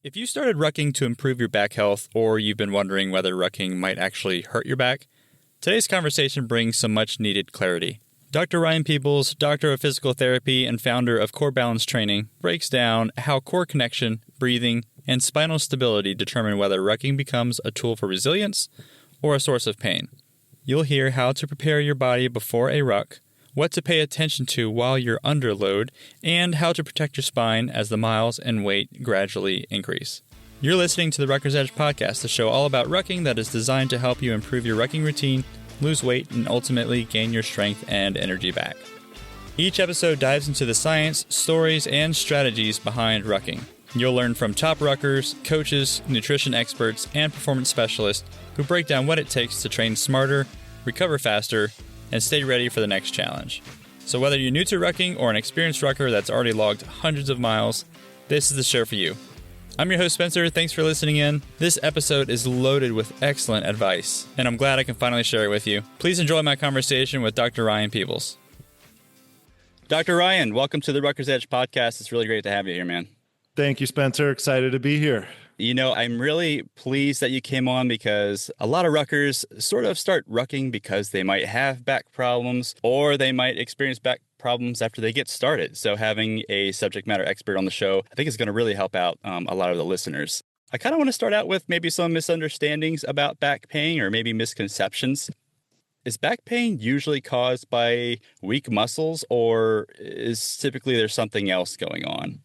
If you started rucking to improve your back health, or you've been wondering whether rucking might actually hurt your back, today's conversation brings some much-needed clarity. Dr. Ryan Peebles, doctor of physical therapy and founder of Core Balance Training, breaks down how core connection, breathing, and spinal stability determine whether rucking becomes a tool for resilience or a source of pain. You'll hear how to prepare your body before a ruck, what to pay attention to while you're under load, and how to protect your spine as the miles and weight gradually increase. You're listening to the Rucker's Edge podcast, the show all about rucking that is designed to help you improve your rucking routine, lose weight, and ultimately gain your strength and energy back. Each episode dives into the science, stories, and strategies behind rucking. You'll learn from top ruckers, coaches, nutrition experts, and performance specialists who break down what it takes to train smarter, recover faster, and stay ready for the next challenge. So whether you're new to rucking or an experienced rucker that's already logged hundreds of miles, this is the show for you. I'm your host, Spencer. Thanks for listening in. This episode is loaded with excellent advice, and I'm glad I can finally share it with you. Please enjoy my conversation with Dr. Ryan Peebles. Dr. Ryan, welcome to the Rucker's Edge podcast. It's really great to have you here, man. Thank you, Spencer. Excited to be here. You know, I'm really pleased that you came on because a lot of ruckers sort of start rucking because they might have back problems or they might experience back problems after they get started. So having a subject matter expert on the show, I think is going to really help out a lot of the listeners. I kind of want to start out with maybe some misunderstandings about back pain or maybe misconceptions. Is back pain usually caused by weak muscles, or is typically there's something else going on?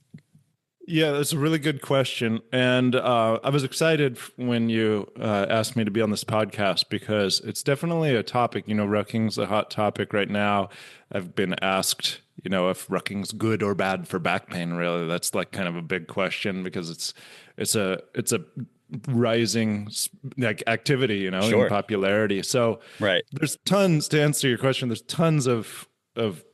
Yeah, that's a really good question. And I was excited when you asked me to be on this podcast because it's definitely a topic. You know, rucking's a hot topic right now. I've been asked, you know, if rucking's good or bad for back pain, really. That's like kind of a big question because it's a rising like activity, you know, Sure. in popularity. So Right. There's tons, to answer your question, there's tons of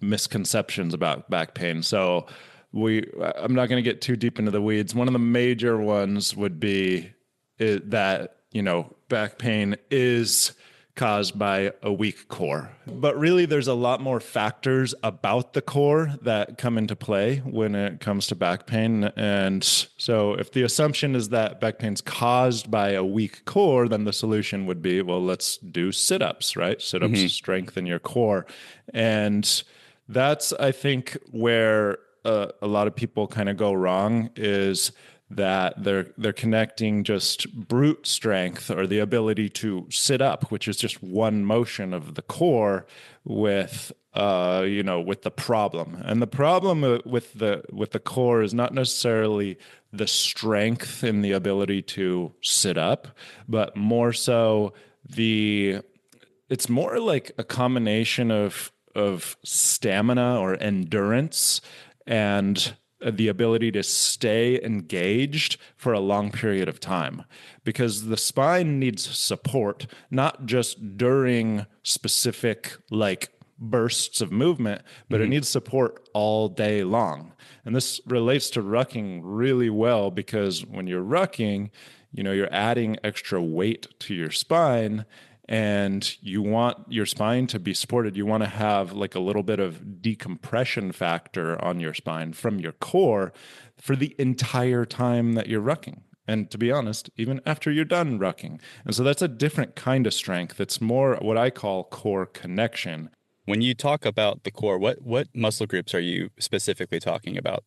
misconceptions about back pain. So I'm not going to get too deep into the weeds. One of the major ones would be that, you know, back pain is caused by a weak core. But really, there's a lot more factors about the core that come into play when it comes to back pain. And so if the assumption is that back pain's caused by a weak core, then the solution would be, well, let's do sit-ups, right? Sit-ups strengthen your core. And that's, I think, where a lot of people kind of go wrong is that they're connecting just brute strength or the ability to sit up, which is just one motion of the core, with with the problem. And the problem with the core is not necessarily the strength in the ability to sit up, but more so it's more like a combination of stamina or endurance and the ability to stay engaged for a long period of time, because the spine needs support, not just during specific like bursts of movement, but it needs support all day long. And this relates to rucking really well, because when you're rucking, you know, you're adding extra weight to your spine, and you want your spine to be supported. You want to have like a little bit of decompression factor on your spine from your core for the entire time that you're rucking. And to be honest, even after you're done rucking. And so that's a different kind of strength. It's more what I call core connection. When you talk about the core, what muscle groups are you specifically talking about?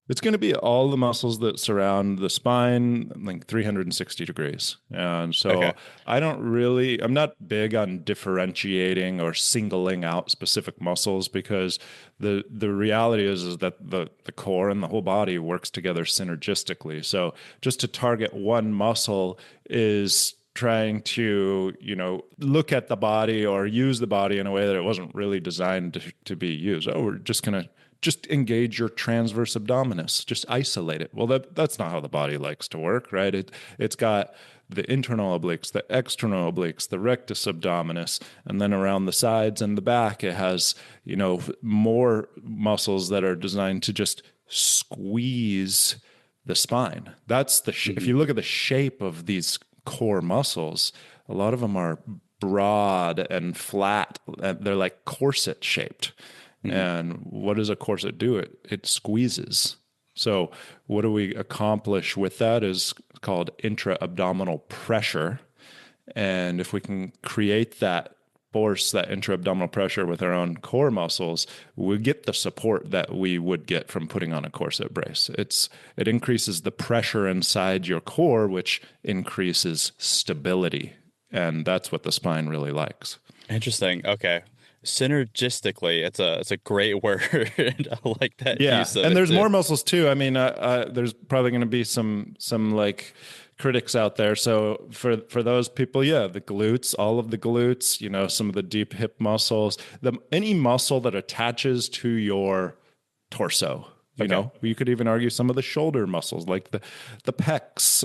It's going to be all the muscles that surround the spine, like 360 degrees. And so Okay. I'm not big on differentiating or singling out specific muscles, because the reality is that the core and the whole body works together synergistically. So just to target one muscle is trying to, you know, look at the body or use the body in a way that it wasn't really designed to be used. Oh, we're just going to engage your transverse abdominis, just isolate it. Well, that's not how the body likes to work, right? It's got the internal obliques, the external obliques, the rectus abdominis, and then around the sides and the back, it has, you know, more muscles that are designed to just squeeze the spine. That's if you look at the shape of these core muscles, a lot of them are broad and flat. They're like corset shaped. And what does a corset do? It squeezes. So what do we accomplish with that is called intra-abdominal pressure. And if we can create that force, that intra-abdominal pressure with our own core muscles, we get the support that we would get from putting on a corset brace. It increases the pressure inside your core, which increases stability. And that's what the spine really likes. Interesting. Okay. Synergistically, it's a great word. I like that Yeah, use of and it there's too. more muscles too. I mean, there's probably going to be some like critics out there. So for those people, yeah, the glutes, all of the glutes, some of the deep hip muscles, any muscle that attaches to your torso. You could even argue some of the shoulder muscles, like the pecs,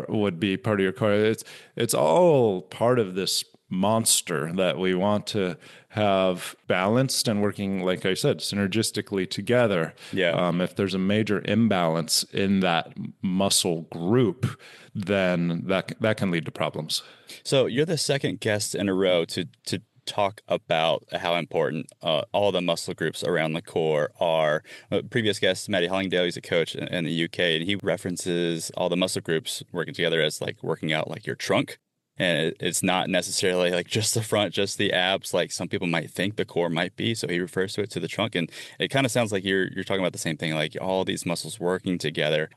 would be part of your core. It's all part of this monster that we want to have balanced and working, like I said, synergistically together. Yeah. If there's a major imbalance in that muscle group, then that can lead to problems. So you're the second guest in a row to talk about how important all the muscle groups around the core are. Previous guest, Matty Hollingdale, he's a coach in the UK, and he references all the muscle groups working together as like working out like your trunk. And it's not necessarily like just the front, just the abs, like some people might think the core might be. So he refers to it to the trunk. And it kind of sounds like you're talking about the same thing, like all these muscles working together.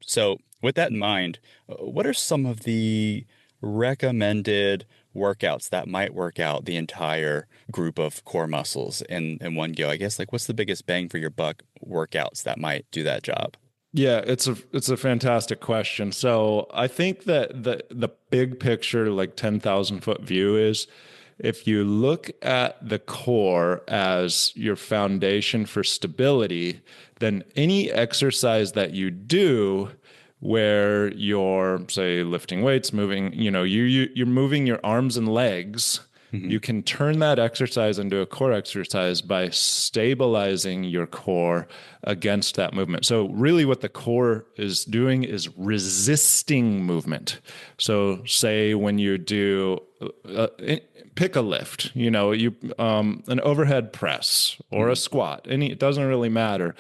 So with that in mind, what are some of the recommended workouts that might work out the entire group of core muscles in one go? I guess, like, what's the biggest bang for your buck workouts that might do that job? Yeah, it's a fantastic question. So I think that the big picture, like 10,000-foot view, is if you look at the core as your foundation for stability, then any exercise that you do where you're, say, lifting weights, moving, you're moving your arms and legs. Mm-hmm. You can turn that exercise into a core exercise by stabilizing your core against that movement. So really what the core is doing is resisting movement. So say when you do, pick a lift, an overhead press or a squat, it doesn't really matter.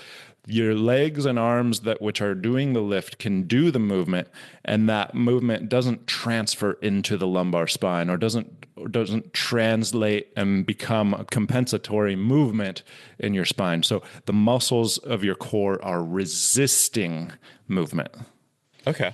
Your legs and arms which are doing the lift can do the movement, and that movement doesn't transfer into the lumbar spine or doesn't translate and become a compensatory movement in your spine. So the muscles of your core are resisting movement. Okay.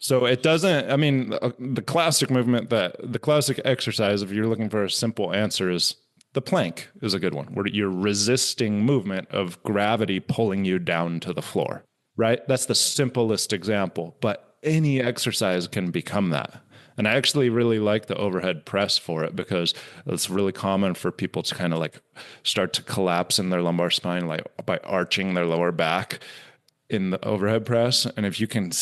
So it doesn't, the classic the classic exercise, if you're looking for a simple answer, is the plank is a good one, where you're resisting movement of gravity pulling you down to the floor, right? That's the simplest example, but any exercise can become that. And I actually really like the overhead press for it, because it's really common for people to kind of like start to collapse in their lumbar spine, like by arching their lower back in the overhead press. And if you can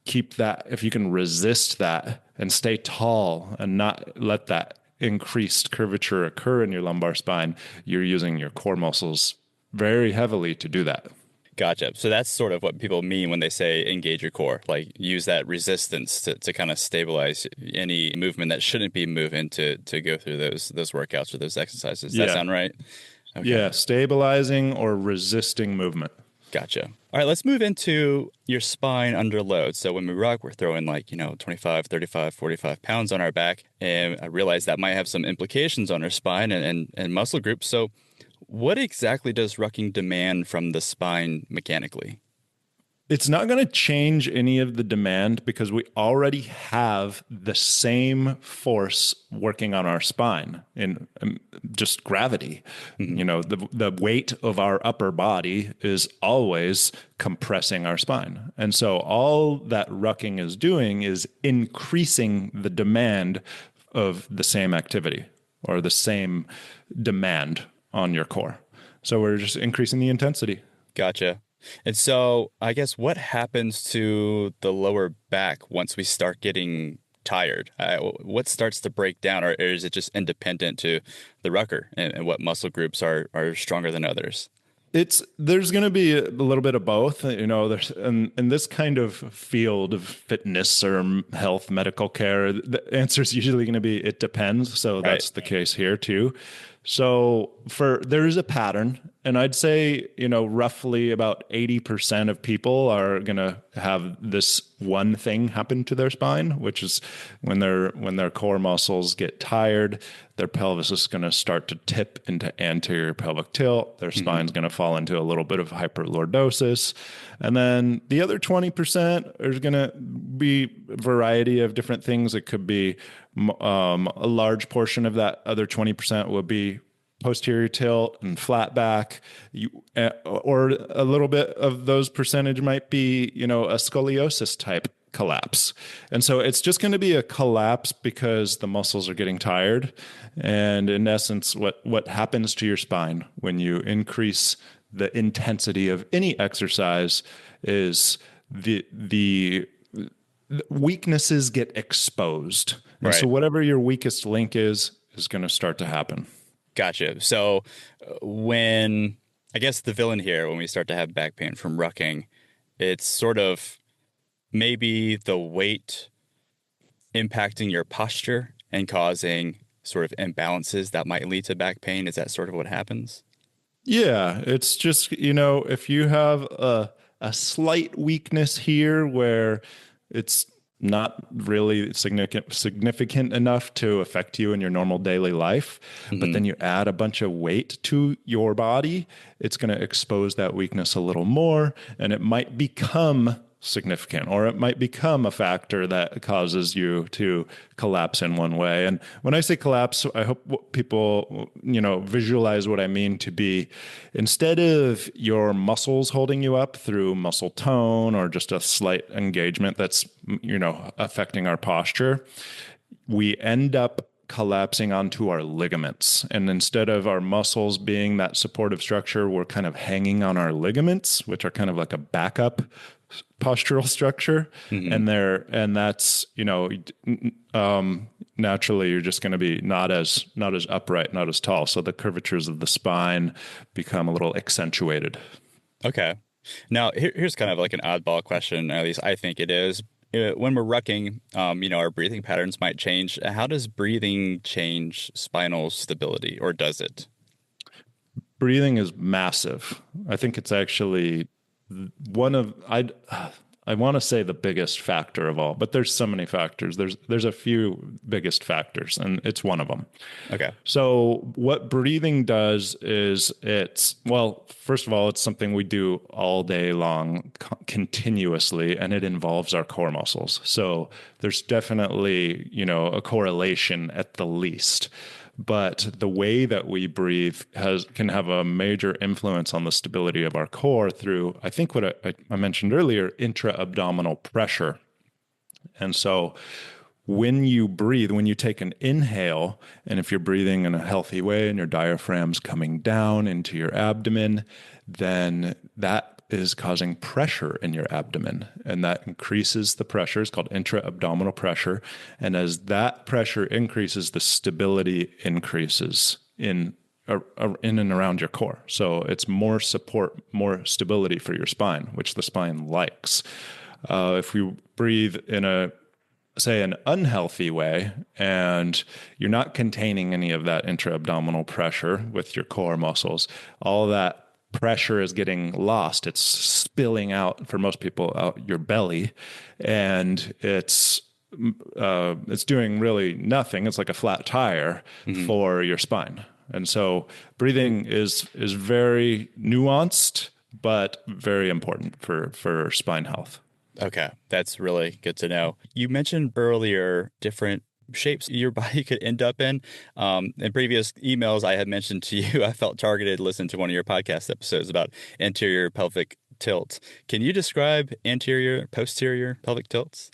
keep that, if you can resist that and stay tall and not let that increased curvature occur in your lumbar spine, you're using your core muscles very heavily to do that. Gotcha. So that's sort of what people mean when they say engage your core, like use that resistance to kind of stabilize any movement that shouldn't be moving to go through those workouts or those exercises. Does that sound right? Okay. Yeah, stabilizing or resisting movement. Gotcha. All right, let's move into your spine under load. So when we ruck, we're throwing 25, 35, 45 pounds on our back. And I realize that might have some implications on our spine and muscle groups. So what exactly does rucking demand from the spine mechanically? It's not going to change any of the demand, because we already have the same force working on our spine in just gravity. Mm-hmm. The weight of our upper body is always compressing our spine. And so all that rucking is doing is increasing the demand of the same activity or the same demand on your core. So we're just increasing the intensity. Gotcha. And so I guess what happens to the lower back once we start getting tired? What starts to break down, or is it just independent to the rucker and what muscle groups are stronger than others? There's going to be a little bit of both. There's in this kind of field of fitness or health, medical care, the answer is usually going to be it depends. So that's the case here too. So there is a pattern, and I'd say, roughly about 80% of people are going to have this one thing happen to their spine, which is when their core muscles get tired, their pelvis is going to start to tip into anterior pelvic tilt. Their spine's going to fall into a little bit of hyperlordosis. And then the other 20% is going to be a variety of different things. It could be a large portion of that other 20% would be posterior tilt and flat back, or a little bit of those percentage might be, a scoliosis type collapse. And so it's just going to be a collapse because the muscles are getting tired. And in essence, what happens to your spine when you increase the intensity of any exercise is the weaknesses get exposed. And so whatever your weakest link is going to start to happen. Gotcha. So when, I guess the villain here, when we start to have back pain from rucking, it's sort of maybe the weight impacting your posture and causing sort of imbalances that might lead to back pain. Is that sort of what happens? Yeah, it's just, if you have a slight weakness here where it's not really significant enough to affect you in your normal daily life, but then you add a bunch of weight to your body, it's going to expose that weakness a little more, and it might become significant, or it might become a factor that causes you to collapse in one way. And when I say collapse, I hope people, visualize what I mean to be, instead of your muscles holding you up through muscle tone or just a slight engagement that's, affecting our posture, we end up collapsing onto our ligaments. And instead of our muscles being that supportive structure, we're kind of hanging on our ligaments, which are kind of like a backup postural structure. And that's, naturally you're just going to be not as upright, not as tall. So the curvatures of the spine become a little accentuated. Okay. Now here's kind of like an oddball question, at least I think it is. When we're rucking, our breathing patterns might change. How does breathing change spinal stability, or does it? Breathing is massive. I think it's actually I want to say the biggest factor of all, but there's so many factors. There's a few biggest factors, and it's one of them. Okay. So what breathing does is first of all, it's something we do all day long continuously, and it involves our core muscles. So there's definitely, a correlation at the least. But the way that we breathe can have a major influence on the stability of our core through, I think what I mentioned earlier, intra-abdominal pressure. And so when you breathe, when you take an inhale, and if you're breathing in a healthy way and your diaphragm's coming down into your abdomen, then that is causing pressure in your abdomen, and that increases the pressure. It's called intra-abdominal pressure. And as that pressure increases, the stability increases in and around your core. So it's more support, more stability for your spine, which the spine likes. If you breathe in an unhealthy way, and you're not containing any of that intra-abdominal pressure with your core muscles, all that pressure is getting lost. It's spilling out, for most people, out your belly, and it's doing really nothing. It's like a flat tire for your spine. And so breathing is very nuanced, but very important for spine health. Okay, that's really good to know. You mentioned earlier different shapes your body could end up in. In previous emails I had mentioned to you, I felt targeted to listen to one of your podcast episodes about anterior pelvic tilt. Can you describe anterior, posterior pelvic tilts?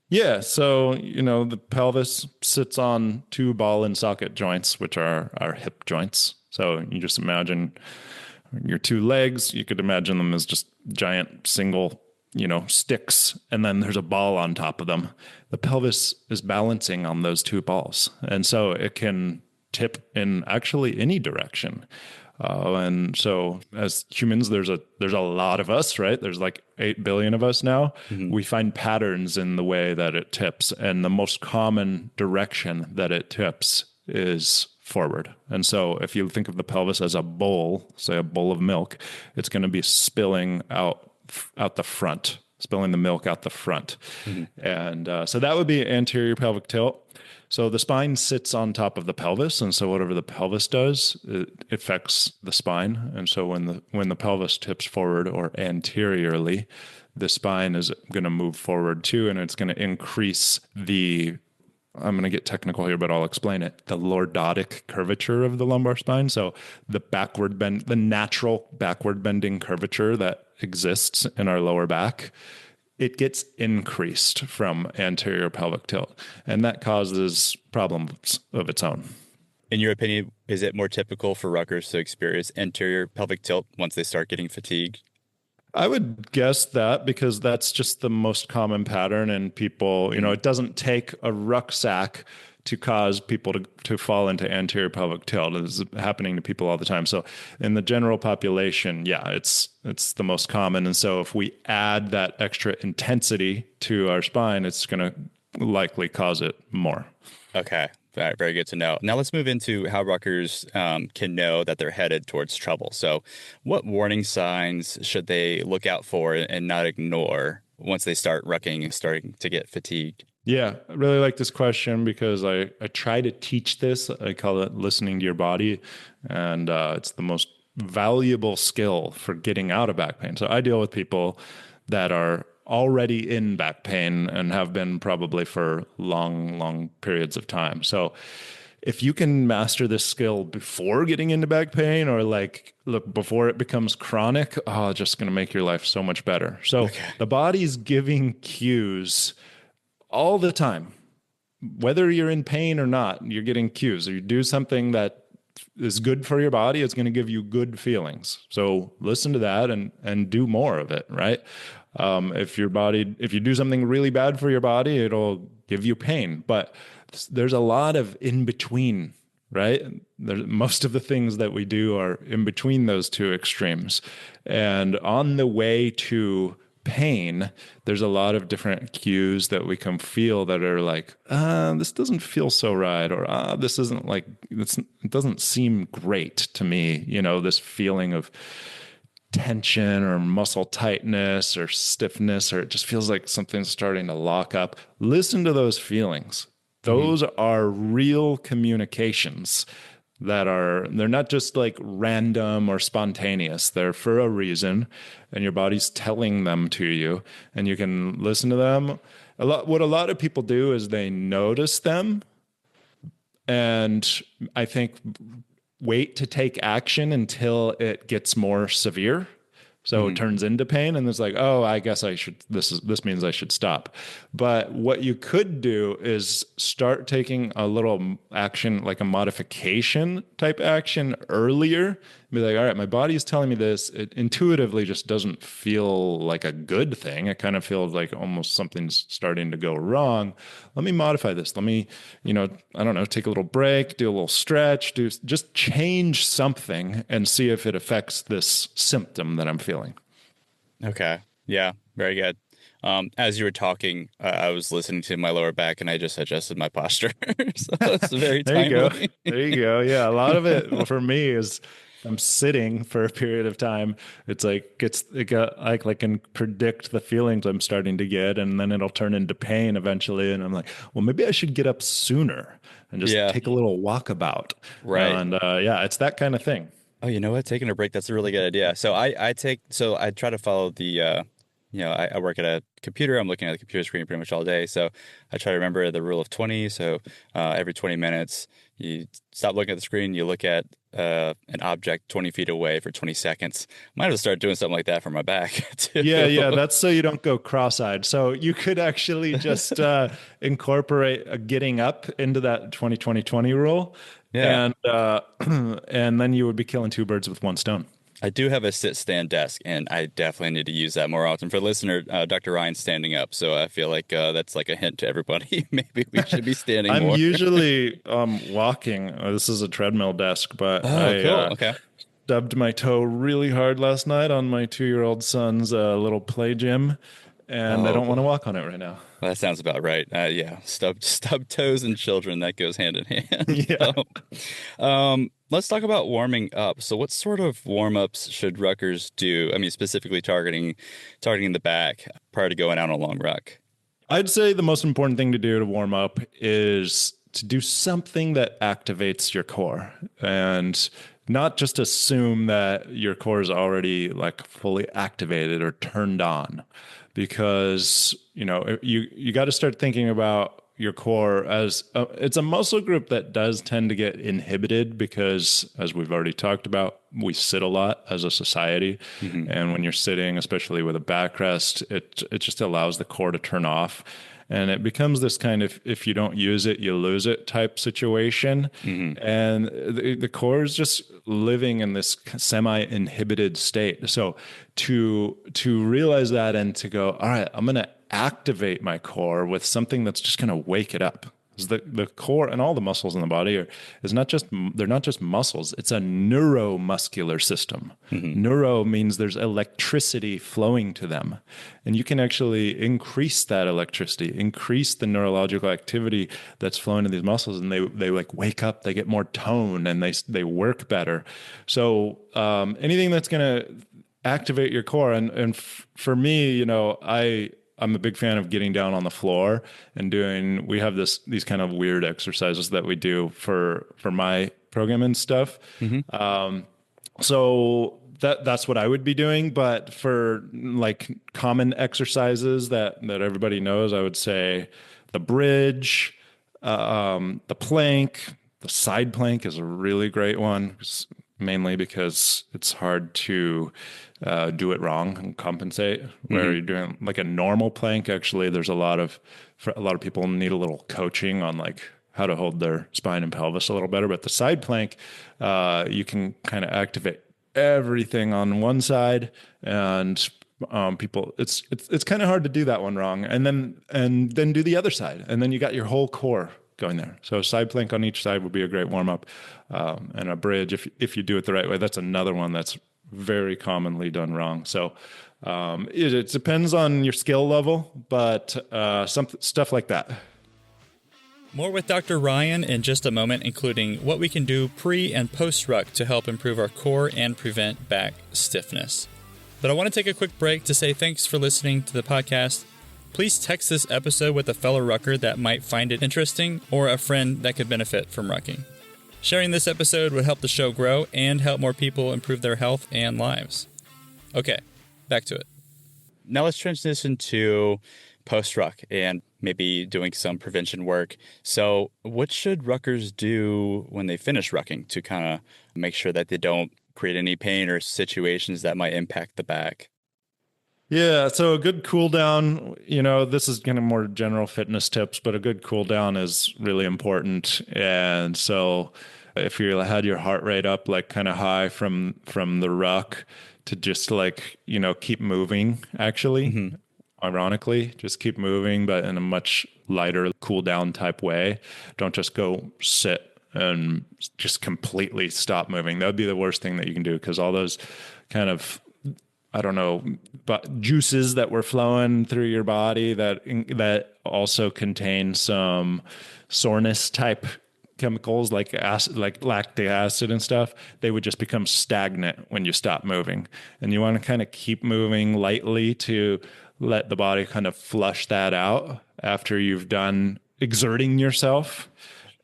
Yeah, so, the pelvis sits on two ball and socket joints, which are our hip joints. So you just imagine your two legs, you could imagine them as just giant single sticks, and then there's a ball on top of them. The pelvis is balancing on those two balls. And so it can tip in actually any direction. And so as humans, there's a lot of us, right? There's like 8 billion of us now. We find patterns in the way that it tips. And the most common direction that it tips is forward. And so if you think of the pelvis as a bowl, say a bowl of milk, it's going to be spilling out the front, spilling the milk out the front. And so that would be anterior pelvic tilt. So the spine sits on top of the pelvis, and so whatever the pelvis does, it affects the spine. And so when the pelvis tips forward or anteriorly, the spine is going to move forward too, and it's going to increase the, I'm going to get technical here, but I'll explain it, the lordotic curvature of the lumbar spine. So the backward bend, the natural backward bending curvature that exists in our lower back, it gets increased from anterior pelvic tilt, and that causes problems of its own. In your opinion, is it more typical for ruckers to experience anterior pelvic tilt once they start getting fatigued? I would guess that, because that's just the most common pattern in people. It doesn't take a rucksack to cause people to fall into anterior pelvic tilt. It's happening to people all the time. So in the general population, yeah, it's the most common. And so if we add that extra intensity to our spine, it's going to likely cause it more. Okay. Very good to know. Now let's move into how ruckers can know that they're headed towards trouble. So what warning signs should they look out for and not ignore once they start rucking and starting to get fatigued? Yeah, I really like this question because I try to teach this. I call it listening to your body, and it's the most valuable skill for getting out of back pain. So I deal with people that are already in back pain and have been probably for long periods of time. So if you can master this skill before getting into back pain, or before it becomes chronic, it's just going to make your life so much better. So The body's giving cues all the time. Whether you're in pain or not, you're getting cues. Or you do something that is good for your body, it's going to give you good feelings. So listen to that and do more of it, right? If you do something really bad for your body, it'll give you pain. But there's a lot of in between, right? Most of the things that we do are in between those two extremes. And on the way to pain, there's a lot of different cues that we can feel that are like, this doesn't feel so right, or this isn't like, it doesn't seem great to me. This feeling of tension or muscle tightness or stiffness, or it just feels like something's starting to lock up. Listen to those feelings. Those are real communications they're not just like random or spontaneous. They're for a reason, and your body's telling them to you, and you can listen to them. What a lot of people do is they notice them, and I think wait to take action until it gets more severe. So it turns into pain, and it's like, I guess I should, this means I should stop. But what you could do is start taking a little action, like a modification type action earlier. Be like, all right, my body is telling me this. It intuitively just doesn't feel like a good thing. It kind of feels like almost something's starting to go wrong. Let me modify this. Let me, I don't know, take a little break, do a little stretch, just change something and see if it affects this symptom that I'm feeling. Okay. Yeah. Very good. As you were talking, I was listening to my lower back, and I just adjusted my posture. So that's very timely. There you go. Yeah. A lot of it for me is I'm sitting for a period of time. It's like I can predict the feelings I'm starting to get, and then it'll turn into pain eventually. And I'm like, well, maybe I should get up sooner and just take a little walkabout. Right. And it's that kind of thing. Oh, you know what? Taking a break, that's a really good idea. So I try to follow the I work at a computer. I'm looking at the computer screen pretty much all day. So I try to remember the rule of 20. So every 20 minutes, you stop looking at the screen, you look at an object 20 feet away for 20 seconds. Might have to start doing something like that for my back, too. Yeah. That's so you don't go cross-eyed. So you could actually just incorporate a getting up into that 20-20-20 rule. Yeah. And then you would be killing two birds with one stone. I do have a sit-stand desk, and I definitely need to use that more often. For the listener, Dr. Ryan's standing up, so I feel like that's like a hint to everybody. Maybe we should be standing more. I'm usually walking. This is a treadmill desk, but cool. Okay. Stubbed my toe really hard last night on my 2-year-old son's little play gym, and they don't want Oh, to walk on it right now. well, that sounds about right. Yeah, stub toes and children, that goes hand in hand. Yeah. Let's talk about warming up. So what sort of warm-ups should ruckers do? I mean, specifically targeting the back prior to going out on a long ruck. I'd say the most important thing to do to warm up is to do something that activates your core and not just assume that your core is already like fully activated or turned on, because you got to start thinking about your core as it's a muscle group that does tend to get inhibited because, as we've already talked about, we sit a lot as a society. And when you're sitting, especially with a backrest, it just allows the core to turn off. And it becomes this kind of, if you don't use it, you lose it type situation. And the core is just living in this semi-inhibited state. So to realize that and to go, all right, I'm going to activate my core with something that's just going to wake it up. The core and all the muscles in the body they're not just muscles. It's a neuromuscular system. Neuro means there's electricity flowing to them. And you can actually increase that electricity, increase the neurological activity that's flowing to these muscles. And they like wake up, they get more tone, and they work better. So anything that's going to activate your core. And for me, I'm a big fan of getting down on the floor and we have these kind of weird exercises that we do for my program and stuff. So that's what I would be doing. But for like common exercises that everybody knows, I would say the bridge, the plank, the side plank is a really great one, mainly because it's hard to do it wrong and compensate. Where you're doing like a normal plank, actually, there's a lot of people need a little coaching on like how to hold their spine and pelvis a little better. But the side plank, you can kind of activate everything on one side, and people, it's kind of hard to do that one wrong, and then do the other side, and then you got your whole core going there. So a side plank on each side would be a great warm up, and a bridge if you do it the right way. That's another one that's very commonly done wrong. So it depends on your skill level, but some stuff like that. More with Dr. Ryan in just a moment, including what we can do pre and post ruck to help improve our core and prevent back stiffness. But I want to take a quick break to say thanks for listening to the podcast. Please text this episode with a fellow rucker that might find it interesting or a friend that could benefit from rucking. Sharing this episode would help the show grow and help more people improve their health and lives. Okay, back to it. Now let's transition to post-ruck and maybe doing some prevention work. So what should ruckers do when they finish rucking to kind of make sure that they don't create any pain or situations that might impact the back? Yeah, so a good cool down, this is kind of more general fitness tips, but a good cool down is really important. And so if you had your heart rate up like kind of high from the ruck, to just like, keep moving, actually. Ironically, just keep moving, but in a much lighter cool down type way. Don't just go sit and just completely stop moving. That would be the worst thing that you can do, because all those kind of, I don't know, but juices that were flowing through your body that also contain some soreness type chemicals like acid, like lactic acid and stuff, they would just become stagnant when you stop moving. And you want to kind of keep moving lightly to let the body kind of flush that out after you've done exerting yourself,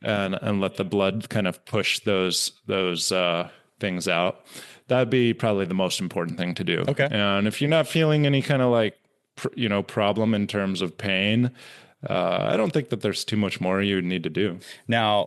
and let the blood kind of push those things out. That'd be probably the most important thing to do. Okay. And if you're not feeling any kind of like, problem in terms of pain, I don't think that there's too much more you need to do. Now,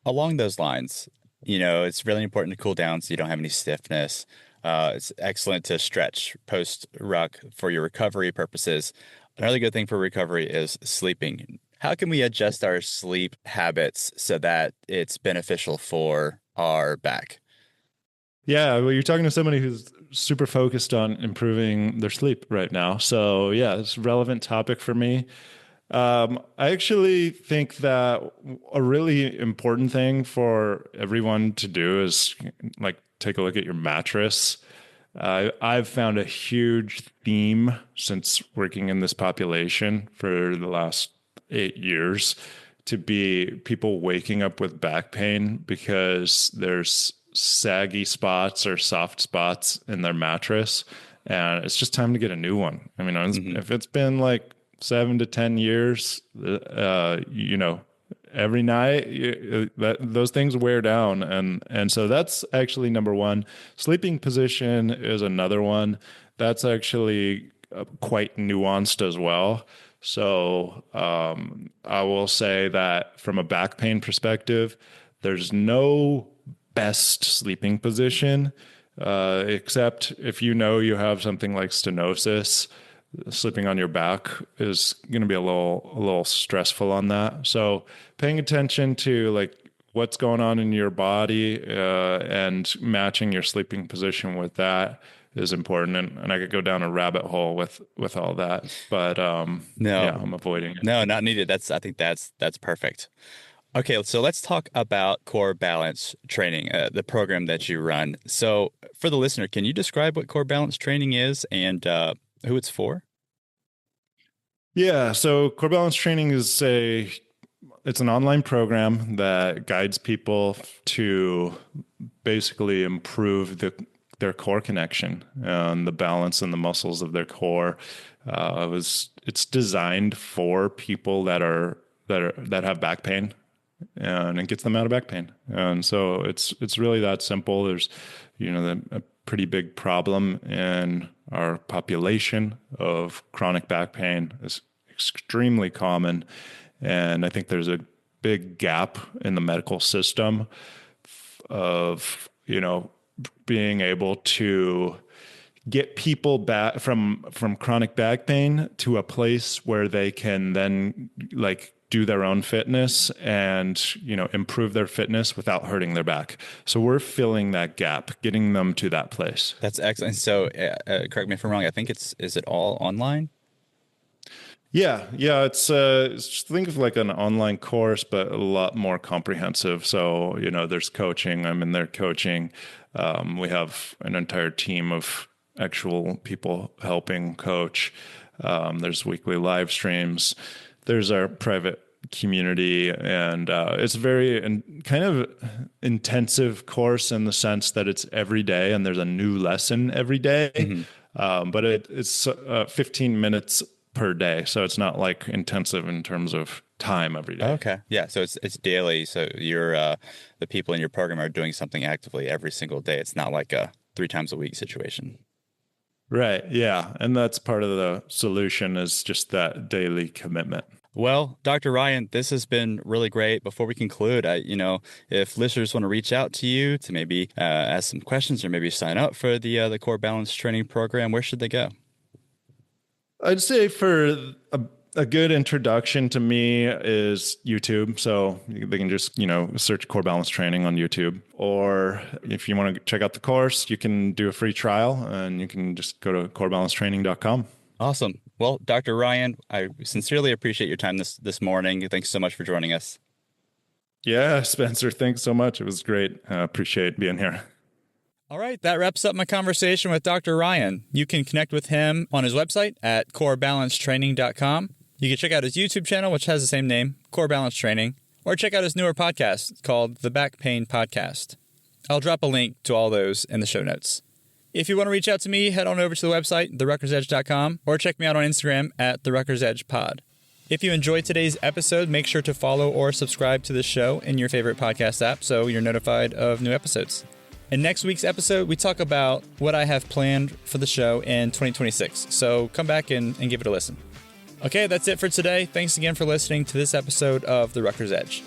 along those lines, it's really important to cool down so you don't have any stiffness. It's excellent to stretch post-ruck for your recovery purposes. Another good thing for recovery is sleeping. How can we adjust our sleep habits so that it's beneficial for our back? Yeah, well, you're talking to somebody who's super focused on improving their sleep right now. So yeah, it's a relevant topic for me. I actually think that a really important thing for everyone to do is like take a look at your mattress. I've found a huge theme since working in this population for the last 8 years to be people waking up with back pain because there's saggy spots or soft spots in their mattress, and it's just time to get a new one. I mean, if it's been like 7 to 10 years, every night those things wear down, and so that's actually number one. Sleeping position is another one that's actually quite nuanced as well. So I will say that from a back pain perspective, there's no best sleeping position, except if you have something like stenosis. Sleeping on your back is going to be a little stressful on that. So paying attention to like what's going on in your body and matching your sleeping position with that is important. And I could go down a rabbit hole with all that, but I'm avoiding it. No, not needed. I think that's perfect. Okay, so let's talk about core balance training, the program that you run. So for the listener, can you describe what core balance training is and who it's for? Yeah, so core balance training is it's an online program that guides people to basically improve their core connection and the balance and the muscles of their core. It's designed for people that have back pain, and it gets them out of back pain. And so it's really that simple. There's a pretty big problem in our population of chronic back pain. Is extremely common, and I think there's a big gap in the medical system of being able to get people back from chronic back pain to a place where they can then like do their own fitness and improve their fitness without hurting their back. So we're filling that gap, getting them to that place. That's excellent. So correct me if I'm wrong, I think is it all online? Yeah. It's just think of like an online course, but a lot more comprehensive. So there's coaching. I'm in there coaching. We have an entire team of actual people helping coach. There's weekly live streams. There's our private community, and it's kind of intensive course in the sense that it's every day and there's a new lesson every day. Mm-hmm. But it's 15 minutes per day. So it's not like intensive in terms of time every day. Okay. Yeah. So it's daily. So you're, the people in your program are doing something actively every single day. It's not like a 3 times a week situation. Right. Yeah. And that's part of the solution is just that daily commitment. Well, Dr. Ryan, this has been really great. Before we conclude, if listeners want to reach out to you to maybe ask some questions or maybe sign up for the core balance training program, where should they go? I'd say for a good introduction to me is YouTube. So they can just, search core balance training on YouTube. Or if you want to check out the course, you can do a free trial and you can just go to corebalancetraining.com. Awesome. Well, Dr. Ryan, I sincerely appreciate your time this morning. Thanks so much for joining us. Yeah, Spencer, thanks so much. It was great. I appreciate being here. All right, that wraps up my conversation with Dr. Ryan. You can connect with him on his website at corebalancetraining.com. You can check out his YouTube channel, which has the same name, Core Balance Training, or check out his newer podcast called The Back Pain Podcast. I'll drop a link to all those in the show notes. If you want to reach out to me, head on over to the website, theruckersedge.com, or check me out on Instagram at theruckersedgepod. If you enjoyed today's episode, make sure to follow or subscribe to the show in your favorite podcast app so you're notified of new episodes. In next week's episode, we talk about what I have planned for the show in 2026. So come back and give it a listen. Okay, that's it for today. Thanks again for listening to this episode of The Rucker's Edge.